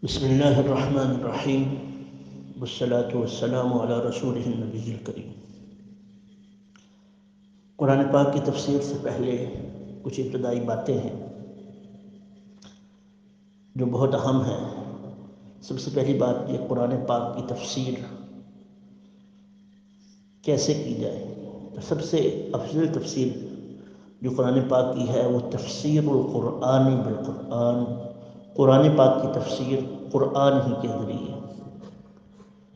بسم اللہ الرحمن الرحیم والصلاة والسلام علی رسولہ النبی الکریم۔ قرآن پاک کی تفسیر سے پہلے کچھ ابتدائی باتیں ہیں جو بہت اہم ہیں۔ سب سے پہلی بات یہ قرآن پاک کی تفسیر کیسے کی جائے۔ تو سب سے افضل تفسیر جو قرآن پاک کی ہے وہ تفسیر القرآن بالقرآن، قرآن پاک کی تفسیر قرآن ہی کے ذریعے۔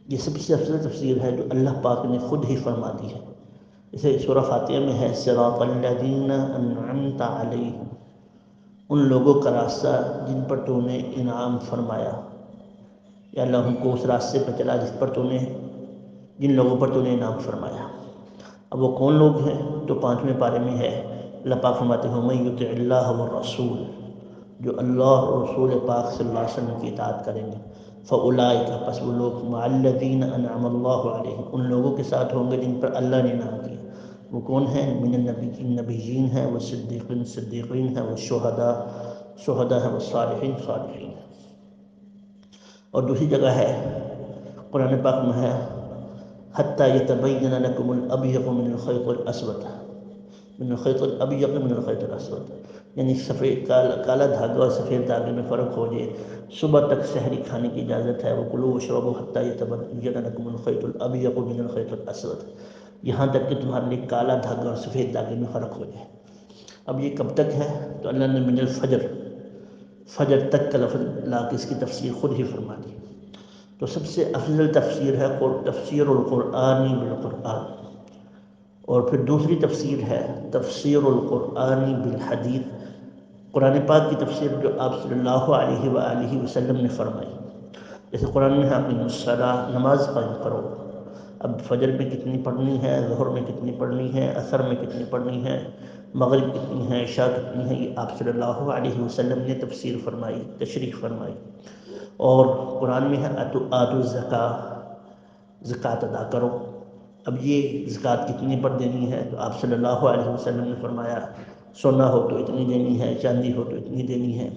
یہ سب سے افضل تفسیر ہے جو اللہ پاک نے خود ہی فرما دی ہے۔ جیسے سورہ فاتحہ میں ہے صراط الذین انعمت علیہم، ان لوگوں کا راستہ جن پر تو نے انعام فرمایا، یا اللہ ہم کو اس راستے پر چلا جن لوگوں پر تو نے انعام فرمایا۔ اب وہ کون لوگ ہیں؟ تو 5ویں پارے میں ہے، اللہ پاک فرماتے ہیں من یطع اللہ والرسول، جو اللہ اور رسول پاک صلی اللہ علیہ وسلم کی اطاعت کریں گے، فاولئک، پس وہ لوگ مع الذین انعم اللہ علیہم، ان لوگوں کے ساتھ ہوں گے جن پر اللہ نے انعام کیا۔ وہ کون ہیں؟ من النبیین ہیں، والصدیقین صدیقین ہیں، والشہداء شہداء ہیں، والصالحین صالحین ہیں۔ اور دوسری جگہ ہے قرآن پاک میں ہے حتی یتبین لکم الابیض من الخیط الاسود، من الخیط الابیض من الخیط الاسود، یعنی سفید کالا دھاگا اور سفید دھاگے میں فرق ہو جائے۔ صبح تک سحری کھانے کی اجازت ہے، وکلوا واشربوا حتی یتبین لکم الخیط الابیض من الخیط الاسود، یہاں تک کہ تمہارے لیے کالا دھاگا اور سفید دھاگے میں فرق ہو جائے۔ اب یہ کب تک ہے؟ تو اللہ نے من الفجر، فجر تک کا لفظ لا کے اس کی تفسیر خود ہی فرما دی۔ تو سب سے افضل تفسیر ہے تفسیر القرآن بالقرآن، اور پھر دوسری تفسیر ہے تفسیر القرآن بالحدیث، قرآن پاک کی تفسیر جو آپ صلی اللہ علیہ وآلہ وسلم نے فرمائی۔ جیسے قرآن میں اقیموا الصلاۃ، نماز قائم کرو۔ اب فجر میں کتنی پڑھنی ہے، ظہر میں کتنی پڑھنی ہے، عصر میں کتنی پڑھنی ہے، مغرب کتنی ہے، عشاء کتنی ہے، یہ آپ صلی اللہ علیہ وسلم نے تفسیر فرمائی، تشریح فرمائی۔ اور قرآن میں ہے آتوا الزکاۃ، زکوٰۃ ادا کرو۔ اب یہ زکوٰۃ کتنی پر دینی ہے؟ تو آپ صلی اللہ علیہ وسلم نے فرمایا سونا ہو تو اتنی دینی ہے، چاندی ہو تو اتنی دینی ہے۔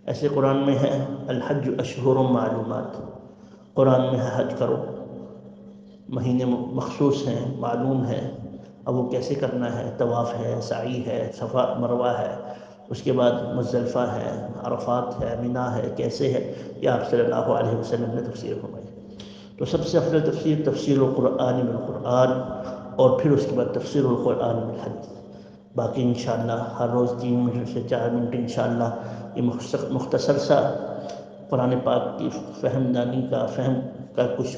ایسے قرآن میں ہے الحج اشہر معلومات، قرآن میں ہے حج کرو، مہینے مخصوص ہیں، معلوم ہیں، اب وہ کیسے کرنا ہے، طواف ہے، سعی ہے، صفا مروہ ہے، اس کے بعد مزدلفہ ہے، عرفات ہے، منی ہے، کیسے ہے، یہ آپ صلی اللہ علیہ وسلم نے تفسیر فرمائی۔ تو سب سے افضل تفسیر تفسیر القرآن بالقرآن، اور پھر اس کے بعد تفسیر القرآن بالحدیث۔ باقی انشاءاللہ ہر روز 3 منٹ سے 4 منٹ انشاءاللہ یہ مختصر سا قرآن پاک کی فہم کا کچھ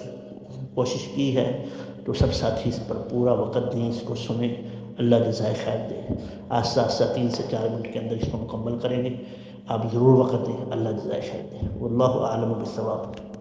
کوشش کی ہے، تو سب ساتھی اس پر پورا وقت دیں، اس کو سنیں، اللہ جزائے خیر دے۔ آہستہ آہستہ 3 سے 4 منٹ کے اندر اس کو مکمل کریں گے، آپ ضرور وقت دیں، اللہ جزائے خیر دے۔ واللہ اعلم بالصواب۔